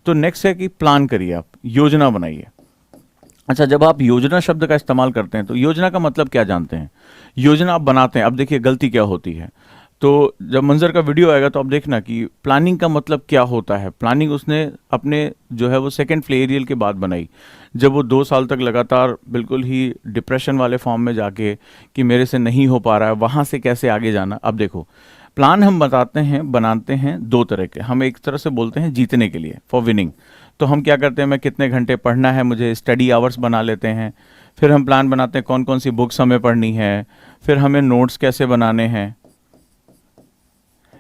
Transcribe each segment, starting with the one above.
तो नेक्स्ट है कि प्लान करिए, आप योजना बनाइए। अच्छा, जब आप योजना शब्द का इस्तेमाल करते हैं तो योजना का मतलब क्या जानते हैं? योजना आप बनाते हैं, अब देखिए गलती क्या होती है। तो जब मंजर का वीडियो आएगा तो आप देखना कि प्लानिंग का मतलब क्या होता है। प्लानिंग उसने अपने जो है वो सेकंड फ्लेरियल के बाद बनाई, जब वो 2 साल तक लगातार बिल्कुल ही डिप्रेशन वाले फॉर्म में जाके कि मेरे से नहीं हो पा रहा है, वहाँ से कैसे आगे जाना। अब देखो, प्लान हम बनाते हैं दो तरह के। हम एक तरह से बोलते हैं जीतने के लिए, फॉर विनिंग। तो हम क्या करते हैं, मैं कितने घंटे पढ़ना है, मुझे स्टडी आवर्स बना लेते हैं। फिर हम प्लान बनाते हैं कौन कौन सी बुक्स हमें पढ़नी है, फिर हमें नोट्स कैसे बनाने हैं।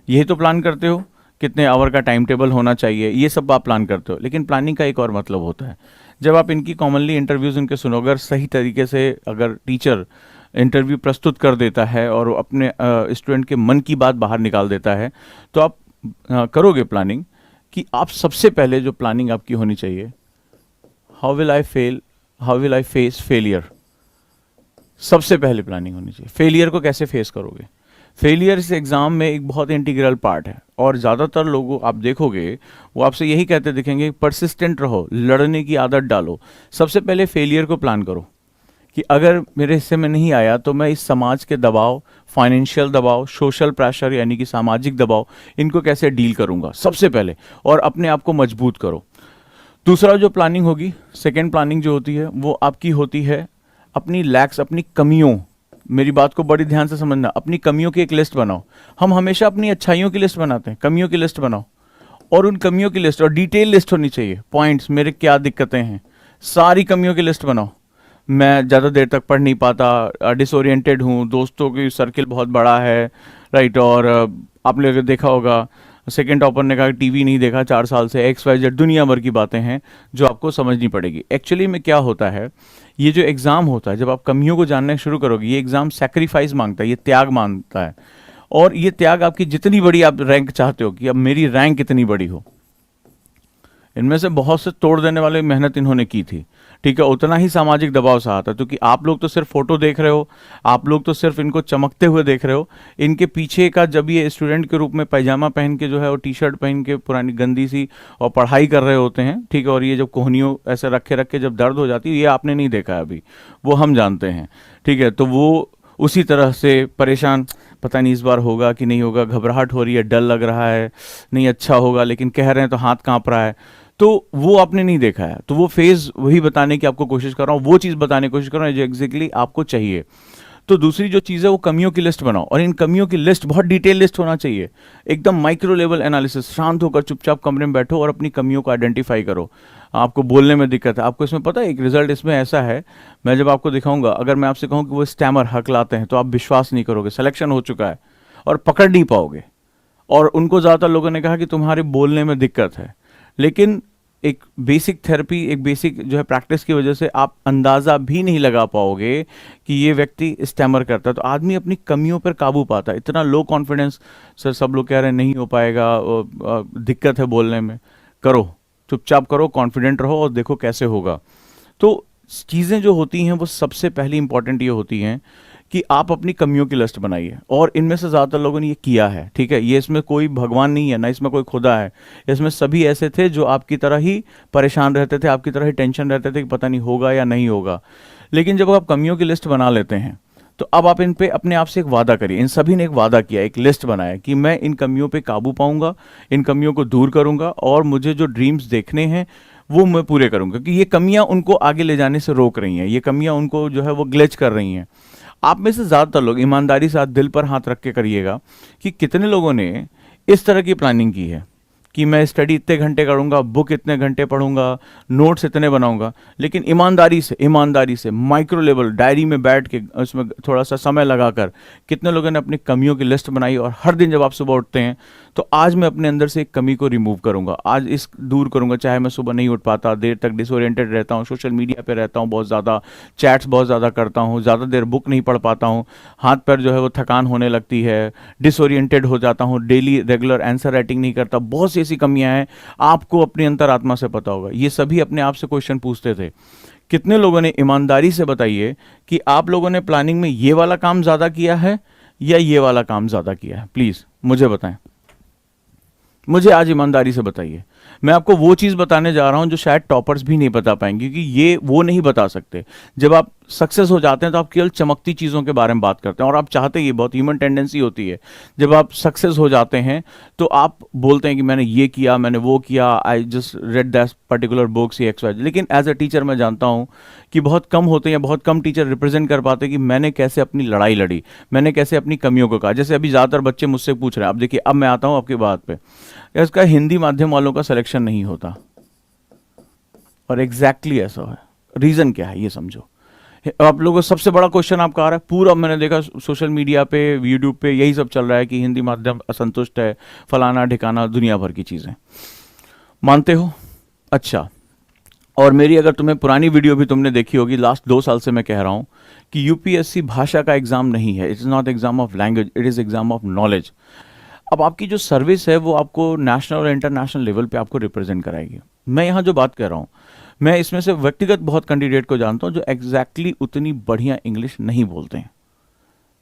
यही तो प्लान करते हो, कितने आवर का टाइम टेबल होना चाहिए, ये सब आप प्लान करते हो। लेकिन प्लानिंग का एक और मतलब होता है, जब आप इनकी कॉमनली इंटरव्यूज़ इनके सुनोगे, अगर सही तरीके से अगर टीचर इंटरव्यू प्रस्तुत कर देता है और वो अपने स्टूडेंट के मन की बात बाहर निकाल देता है, तो आप करोगे प्लानिंग कि आप सबसे पहले जो प्लानिंग आपकी होनी चाहिए, how will I face failure. सबसे पहले प्लानिंग होनी चाहिए, फेलियर को कैसे फेस करोगे। फेलियर इस एग्ज़ाम में एक बहुत इंटीग्रल पार्ट है, और ज़्यादातर लोगों आप देखोगे वो आपसे यही कहते दिखेंगे, परसिस्टेंट रहो, लड़ने की आदत डालो। सबसे पहले फेलियर को प्लान करो कि अगर मेरे हिस्से में नहीं आया तो मैं इस समाज के दबाव, फाइनेंशियल दबाव, सोशल प्रेशर यानी कि सामाजिक दबाव, इनको कैसे डील करूंगा सबसे पहले, और अपने आप को मजबूत करो। दूसरा जो प्लानिंग होगी, सेकेंड प्लानिंग जो होती है वो आपकी होती है अपनी लैक्स, अपनी कमियों। मेरी बात को बड़ी ध्यान से समझना, अपनी कमियों की एक लिस्ट बनाओ। हम हमेशा अपनी अच्छाइयों की लिस्ट बनाते हैं, कमियों की लिस्ट बनाओ, और उन कमियों की लिस्ट, और डिटेल लिस्ट होनी चाहिए, पॉइंट्स, मेरे क्या दिक्कतें हैं, सारी कमियों की लिस्ट बनाओ। मैं ज़्यादा देर तक पढ़ नहीं पाता, डिसोरिएंटेड हूँ, दोस्तों की सर्किल बहुत बड़ा है, राइट। और आपने अगर देखा होगा, सेकेंड टॉपर ने कहा टीवी नहीं देखा 4 साल से, XYZ दुनिया भर की बातें हैं जो आपको समझनी पड़ेगी। एक्चुअली में क्या होता है, ये जो एग्ज़ाम होता है, जब आप कमियों को जानना शुरू करोगे, ये एग्ज़ाम सेक्रीफाइस मांगता है, ये त्याग मांगता है। और ये त्याग आपकी जितनी बड़ी आप रैंक चाहते हो कि अब मेरी रैंक कितनी बड़ी हो, इनमें से बहुत से तोड़ देने वाले मेहनत इन्होंने की थी, ठीक है, उतना ही सामाजिक दबाव सहा था। क्योंकि आप लोग तो सिर्फ फोटो देख रहे हो, आप लोग तो सिर्फ इनको चमकते हुए देख रहे हो, इनके पीछे का जब ये स्टूडेंट के रूप में पैजामा पहन के जो है, और टी शर्ट पहन के पुरानी गंदी सी और पढ़ाई कर रहे होते हैं, ठीक है, और ये जब कोहनियों ऐसे रखे रख के जब दर्द हो जाती है, ये आपने नहीं देखा है अभी, वो हम जानते हैं, ठीक है। तो वो उसी तरह से परेशान, पता नहीं इस बार होगा कि नहीं होगा, घबराहट हो रही है, डर लग रहा है, नहीं अच्छा होगा, लेकिन कह रहे हैं तो हाथ कांप रहा है। तो वो आपने नहीं देखा है, तो वो फेज वही बताने की आपको कोशिश कर रहा हूँ, वो चीज़ बताने की कोशिश कर रहा हूँ जो एग्जैक्टली आपको चाहिए। तो दूसरी जो चीज़ है वो कमियों की लिस्ट बनाओ, और इन कमियों की लिस्ट बहुत डिटेल लिस्ट होना चाहिए, एकदम माइक्रो लेवल एनालिसिस। शांत होकर चुपचाप कमरे में बैठो और अपनी कमियों को आइडेंटिफाई करो। आपको बोलने में दिक्कत है, आपको इसमें पता है एक रिजल्ट इसमें ऐसा है, मैं जब आपको दिखाऊंगा, अगर मैं आपसे कहूँ कि वो स्टैमर हकलाते हैं, तो आप विश्वास नहीं करोगे, सिलेक्शन हो चुका है और पकड़ नहीं पाओगे। और उनको ज़्यादातर लोगों ने कहा कि तुम्हारे बोलने में दिक्कत है, लेकिन एक बेसिक थेरेपी, एक बेसिक जो है प्रैक्टिस की वजह से आप अंदाज़ा भी नहीं लगा पाओगे कि ये व्यक्ति स्टैमर करता है। तो आदमी अपनी कमियों पर काबू पाता है। इतना लो कॉन्फिडेंस, सर सब लोग कह रहे हैं नहीं हो पाएगा, दिक्कत है बोलने में, करो, चुपचाप करो, कॉन्फिडेंट रहो और देखो कैसे होगा। तो चीज़ें जो होती हैं वो सबसे पहली इंपॉर्टेंट ये होती हैं कि आप अपनी कमियों की लिस्ट बनाइए, और इनमें से ज़्यादातर लोगों ने ये किया है, ठीक है। ये इसमें कोई भगवान नहीं है, ना इसमें कोई खुदा है, इसमें सभी ऐसे थे जो आपकी तरह ही परेशान रहते थे, आपकी तरह ही टेंशन रहते थे कि पता नहीं होगा या नहीं होगा। लेकिन जब आप कमियों की लिस्ट बना लेते हैं, तो अब आप इन पे अपने आप से एक वादा करिए। इन सभी ने एक वादा किया, एक लिस्ट बनाया कि मैं इन कमियों पे काबू पाऊंगा, इन कमियों को दूर करूंगा, और मुझे जो ड्रीम्स देखने हैं वो मैं पूरे करूंगा। क्योंकि ये कमियां उनको आगे ले जाने से रोक रही हैं, ये कमियां उनको जो है वो ग्लिच कर रही हैं। आप में से ज़्यादातर लोग ईमानदारी से दिल पर हाथ रख के करिएगा कि कितने लोगों ने इस तरह की प्लानिंग की है कि मैं स्टडी इतने घंटे करूंगा, बुक इतने घंटे पढ़ूंगा, नोट्स इतने बनाऊंगा। लेकिन ईमानदारी से माइक्रो लेवल डायरी में बैठ के उसमें थोड़ा सा समय लगाकर कितने लोगों ने अपनी कमियों की लिस्ट बनाई, और हर दिन जब आप सुबह उठते हैं तो आज मैं अपने अंदर से एक कमी को रिमूव करूंगा, आज इस दूर करूंगा। चाहे मैं सुबह नहीं उठ पाता, देर तक डिसोरिएंटेड रहता हूँ, सोशल मीडिया पे रहता हूँ बहुत ज़्यादा, चैट्स बहुत ज़्यादा करता हूँ, ज़्यादा देर बुक नहीं पढ़ पाता हूँ, हाथ पैर जो है वो थकान होने लगती है, डिसोरिएंटेड हो जाता हूँ, डेली रेगुलर आंसर राइटिंग नहीं करता, बहुत सी ऐसी कमियां हैं। आपको अपनी अंतरात्मा से पता होगा। ये सभी अपने आप से क्वेश्चन पूछते थे। कितने लोगों ने ईमानदारी से बताइए कि आप लोगों ने प्लानिंग में ये वाला काम ज़्यादा किया है या ये वाला काम ज़्यादा किया है? प्लीज़ मुझे बताएं, मुझे आज ईमानदारी से बताइए। मैं आपको वो चीज़ बताने जा रहा हूँ जो शायद टॉपर्स भी नहीं बता पाएंगे, क्योंकि ये वो नहीं बता सकते। जब आप सक्सेस हो जाते हैं तो आप केवल चमकती चीज़ों के बारे में बात करते हैं, और आप चाहते हैं, ये बहुत ह्यूमन टेंडेंसी होती है, जब आप सक्सेस हो जाते हैं तो आप बोलते हैं कि मैंने ये किया, मैंने वो किया, I just read that particular books X Y. लेकिन एज अ टीचर मैं जानता हूँ कि बहुत कम होते हैं, या बहुत कम टीचर रिप्रेजेंट कर पाते कि मैंने कैसे अपनी लड़ाई लड़ी, मैंने कैसे अपनी कमियों को कहा। जैसे अभी ज़्यादातर बच्चे मुझसे पूछ रहे हैं, अब देखिए, अब मैं आता हूँ आपकी बात पे, इसका हिंदी माध्यम वालों का सिलेक्शन नहीं होता, और एग्जैक्टली ऐसा है। रीज़न क्या है ये समझो। आप लोगों को सबसे बड़ा क्वेश्चन आपका आ रहा है, पूरा मैंने देखा सोशल मीडिया पे, यूट्यूब पे यही सब चल रहा है कि हिंदी माध्यम असंतुष्ट है, फलाना ठिकाना, दुनिया भर की चीज़ें। मानते हो? अच्छा, और मेरी अगर तुम्हें पुरानी वीडियो भी तुमने देखी होगी, लास्ट 2 साल से मैं कह रहा हूँ कि यूपीएससी भाषा का एग्जाम नहीं है, it is not exam of language, it is exam of knowledge. अब आपकी जो सर्विस है वो आपको नेशनल और इंटरनेशनल लेवल पे आपको रिप्रेजेंट कराएगी। मैं यहाँ जो बात कर रहा हूँ, मैं इसमें से व्यक्तिगत बहुत कैंडिडेट को जानता हूँ जो एग्जैक्टली उतनी बढ़िया इंग्लिश नहीं बोलते हैं।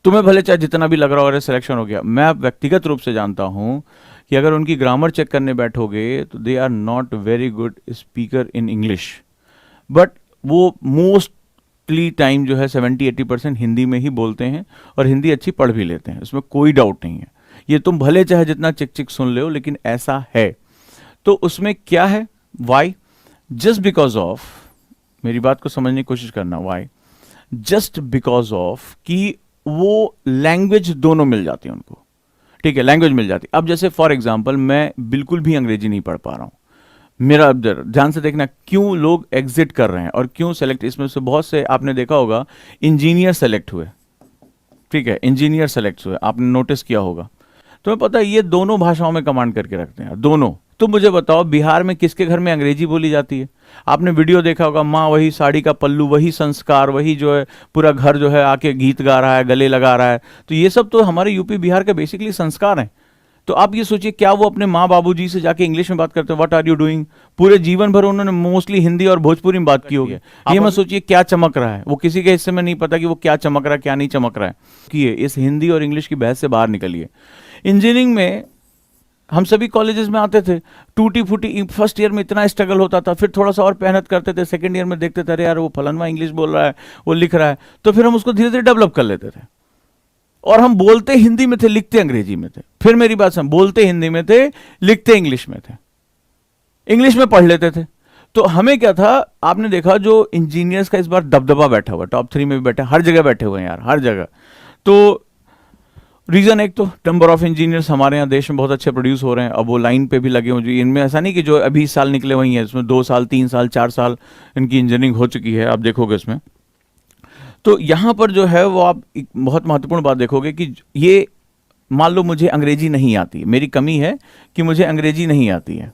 तुम्हें भले चाहे जितना भी लग रहा हो अरे सिलेक्शन हो गया, मैं व्यक्तिगत रूप से जानता हूँ कि अगर उनकी ग्रामर चेक करने बैठोगे तो they are not very good speaker in English, but वो मोस्टली टाइम जो है 70-80% हिंदी में ही बोलते हैं, और हिंदी अच्छी पढ़ भी लेते हैं, इसमें कोई डाउट नहीं है। ये तुम भले चाहे जितना चिक चिक सुन ले हो, लेकिन ऐसा है। तो उसमें क्या है? वाई? जस्ट बिकॉज ऑफ, मेरी बात को समझने की कोशिश करना, वाई? जस्ट बिकॉज ऑफ कि वो लैंग्वेज दोनों मिल जाती है उनको। ठीक है, लैंग्वेज मिल जाती। अब जैसे फॉर एग्जांपल मैं बिल्कुल भी अंग्रेजी नहीं पढ़ पा रहा हूँ, मेरा अब ध्यान से देखना क्यों लोग एग्जिट कर रहे हैं और क्यों सेलेक्ट, इसमें से बहुत से आपने देखा होगा इंजीनियर सेलेक्ट हुए। ठीक है, इंजीनियर सेलेक्ट हुए, आपने नोटिस किया होगा। तुम्हें पता है ये दोनों भाषाओं में कमांड करके रखते हैं, दोनों। तुम मुझे बताओ बिहार में किसके घर में अंग्रेजी बोली जाती है? आपने वीडियो देखा होगा, माँ वही साड़ी का पल्लू, वही संस्कार, वही जो है पूरा घर जो है आके गीत गा रहा है, गले लगा रहा है। तो ये सब तो हमारे यूपी बिहार के बेसिकली संस्कार हैं। तो आप ये सोचिए, क्या वो अपने माँ बाबूजी से जाके इंग्लिश में बात करते हैं, व्हाट आर यू डूइंग? पूरे जीवन भर उन्होंने मोस्टली हिंदी और भोजपुरी में बात की होगी। ये मत सोचिए क्या चमक रहा है, वो किसी के हिस्से में नहीं पता कि वो क्या चमक रहा है, क्या नहीं चमक रहा है। कि इस हिंदी और इंग्लिश की बहस से बाहर निकलिए। इंजीनियरिंग में हम सभी कॉलेजेस में आते थे, टूटी फूटी, फर्स्ट ईयर में इतना स्ट्रगल होता था, फिर थोड़ा सा और मेहनत करते थे, सेकंड ईयर में देखते थे अरे यार वो फलाना इंग्लिश बोल रहा है, वो लिख रहा है, तो फिर हम उसको धीरे धीरे डेवलप कर लेते थे। और हम बोलते हिंदी में थे, लिखते अंग्रेजी में थे। फिर मेरी बात समझ, बोलते हिंदी में थे, लिखते इंग्लिश में थे, इंग्लिश में पढ़ लेते थे। तो हमें क्या था, आपने देखा जो इंजीनियर्स का इस बार दबदबा बैठा हुआ, टॉप 3 में भी बैठा, हर जगह बैठे हुए हैं यार, हर जगह। तो रीजन एक तो नंबर ऑफ इंजीनियर्स हमारे यहाँ देश में बहुत अच्छे प्रोड्यूस हो रहे हैं, अब वो लाइन पे भी लगे हुए। इनमें ऐसा नहीं कि जो अभी साल निकले वही है, इसमें 2 साल 3 साल 4 साल इनकी इंजीनियरिंग हो चुकी है, आप देखोगे इसमें। तो यहाँ पर जो है वो आप एक बहुत महत्वपूर्ण बात देखोगे कि ये, मान लो मुझे अंग्रेजी नहीं आती, मेरी कमी है कि मुझे अंग्रेजी नहीं आती है।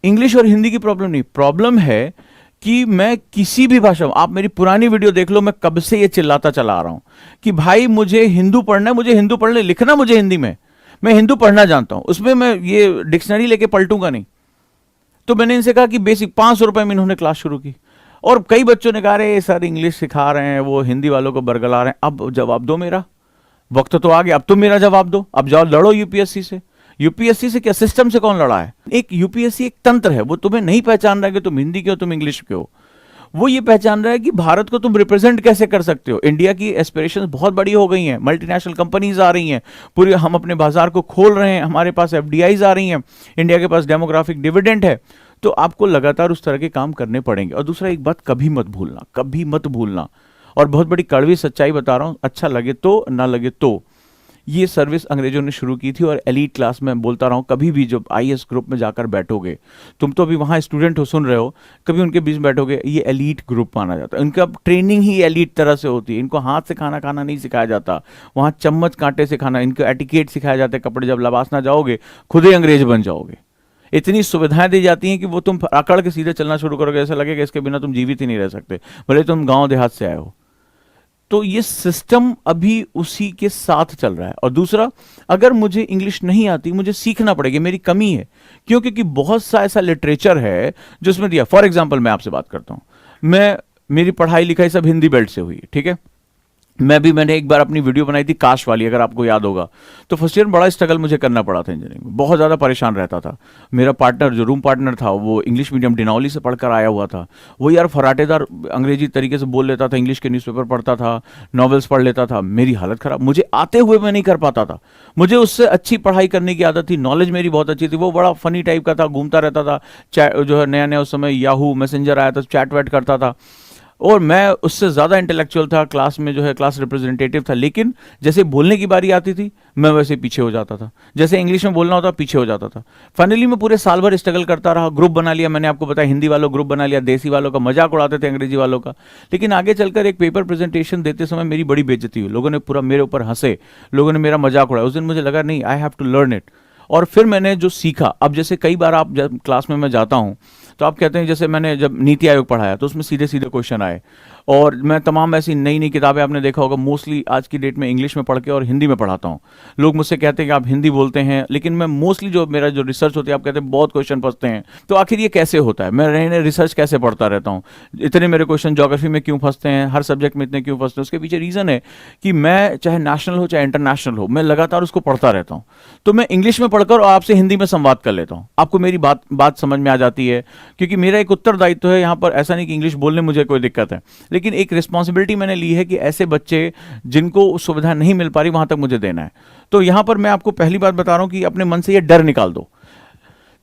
इंग्लिश और हिंदी की प्रॉब्लम नहीं, प्रॉब्लम है कि मैं किसी भी भाषा में, आप मेरी पुरानी वीडियो देख लो, मैं कब से ये चिल्लाता चला आ रहा हूं कि भाई मुझे हिंदू पढ़ना है, मुझे हिंदू पढ़ने लिखना मुझे हिंदी में, मैं हिंदू पढ़ना जानता हूं, उसमें मैं ये डिक्शनरी लेके पलटूंगा नहीं। तो मैंने इनसे कहा कि बेसिक 500 रुपए में इन्होंने क्लास शुरू की, और कई बच्चों ने कहा अरे सर इंग्लिश सिखा रहे हैं, वो हिंदी वालों को बरगला रहे हैं। अब जवाब दो, मेरा वक्त तो आ गया, अब तुम मेरा जवाब दो, अब जाओ लड़ो यूपीएससी से। यूपीएससी से क्या, सिस्टम से कौन लड़ा है? एक यूपीएससी एक तंत्र है, वो तुम्हें नहीं पहचान रहा है कि तुम हिंदी के हो, तुम इंग्लिश के हो। वो ये पहचान रहा है कि भारत को तुम रिप्रेजेंट कैसे कर सकते हो। इंडिया की एस्पिरेशंस बहुत बड़ी हो गई हैं, मल्टीनेशनल कंपनीज आ रही हैं, पूरे हम अपने बाजार को खोल रहे हैं, हमारे पास एफडीआईज आ रही हैं, इंडिया के पास डेमोग्राफिक डिविडेंड है। तो आपको लगातार उस तरह के काम करने पड़ेंगे। और दूसरा एक बात कभी मत भूलना, कभी मत भूलना, और बहुत बड़ी कड़वी सच्चाई बता रहा हूं, अच्छा लगे तो ना लगे तो, ये सर्विस अंग्रेजों ने शुरू की थी। और एलीट क्लास में बोलता रहा हूं, कभी भी जब आईएएस ग्रुप में जाकर बैठोगे, तुम तो अभी वहां स्टूडेंट हो, सुन रहे हो, कभी उनके बीच में बैठोगे, ये एलीट ग्रुप माना जाता है। इनका ट्रेनिंग ही एलीट तरह से होती है, इनको हाथ से खाना खाना नहीं सिखाया जाता, वहां चम्मच कांटे से खाना, इनको एटिकेट सिखाया जाता है। कपड़े जब लबासना जाओगे खुद ही अंग्रेज बन जाओगे। इतनी सुविधाएं दी जाती हैं कि वो तुम अकड़ के सीधे चलना शुरू करोगे, ऐसा लगेगा इसके बिना तुम जीवित ही नहीं रह सकते, भले तुम गांव देहात से आए हो। तो ये सिस्टम अभी उसी के साथ चल रहा है। और दूसरा, अगर मुझे इंग्लिश नहीं आती, मुझे सीखना पड़ेगी, मेरी कमी है। क्यों? क्योंकि बहुत सा ऐसा लिटरेचर है जिसमें दिया, फॉर एग्जाम्पल मैं आपसे बात करता हूं, मेरी पढ़ाई लिखाई सब हिंदी बेल्ट से हुई, ठीक है, मैंने एक बार अपनी वीडियो बनाई थी काश वाली, अगर आपको याद होगा। तो फर्स्ट ईयर में बड़ा स्ट्रगल मुझे करना पड़ा था इंजीनियरिंग में, बहुत ज़्यादा परेशान रहता था। मेरा पार्टनर जो रूम पार्टनर था वो इंग्लिश मीडियम डिनौली से पढ़कर आया हुआ था। वो यार फराटेदार अंग्रेजी तरीके से बोल लेता था, इंग्लिश के न्यूज़पेपर पढ़ता था, नॉवेल्स पढ़ लेता था। मेरी हालत ख़राब, मुझे आते हुए मैं नहीं कर पाता था। मुझे उससे अच्छी पढ़ाई करने की आदत थी, नॉलेज मेरी बहुत अच्छी थी। वो बड़ा फनी टाइप का था, घूमता रहता था, जो है नया नया उस समय याहू मैसेंजर आया था, चैट वैट करता था, और मैं उससे ज़्यादा इंटेलेक्चुअल था, क्लास में जो है क्लास रिप्रेजेंटेटिव था। लेकिन जैसे बोलने की बारी आती थी मैं वैसे पीछे हो जाता था, जैसे इंग्लिश में बोलना होता पीछे हो जाता था। फाइनली मैं पूरे साल भर स्ट्रगल करता रहा, ग्रुप बना लिया, मैंने आपको बताया हिंदी वालों ग्रुप बना लिया, देसी वालों का मजाक उड़ाते थे, अंग्रेजी वालों का। लेकिन आगे चलकर एक पेपर प्रेजेंटेशन देते समय मेरी बड़ी बेइज्जती हुई, लोगों ने पूरा मेरे ऊपर हंसे, लोगों ने मेरा मजाक उड़ाया। उस दिन मुझे लगा नहीं, I have to learn it. और फिर मैंने जो सीखा, अब जैसे कई बार आप जब क्लास में मैं जाता हूँ तो आप कहते हैं, जैसे मैंने जब नीति आयोग पढ़ाया तो उसमें सीधे सीधे क्वेश्चन आए, और मैं तमाम ऐसी नई नई किताबें आपने देखा होगा मोस्टली आज की डेट में इंग्लिश में पढ़ के और हिंदी में पढ़ाता हूँ। लोग मुझसे कहते हैं कि आप हिंदी बोलते हैं, लेकिन मैं मोस्टली जो मेरा जो रिसर्च होती है, आप कहते हैं बहुत क्वेश्चन फंसते हैं, तो आखिर ये कैसे होता है? मैं नए नए रिसर्च कैसे पढ़ता रहता हूँ? इतने मेरे क्वेश्चन ज्योग्राफी में क्यों फंसते हैं, हर सब्जेक्ट में इतने क्यों फंसते हैं? उसके पीछे रीज़न है कि मैं चाहे नेशनल हो चाहे इंटरनेशनल हो, मैं लगातार उसको पढ़ता रहता हूँ। तो मैं इंग्लिश में पढ़कर और आपसे हिंदी में संवाद कर लेता हूँ, आपको मेरी बात समझ में आ जाती है, क्योंकि मेरा एक उत्तरदायित्व है यहाँ पर। ऐसा नहीं कि इंग्लिश बोलने मुझे कोई दिक्कत है, लेकिन एक रिस्पॉन्सिबिलिटी मैंने ली है कि ऐसे बच्चे जिनको सुविधा नहीं मिल पा रही वहां तक मुझे देना है। तो यहां पर मैं आपको पहली बात बता रहा हूं कि अपने मन से ये डर निकाल दो।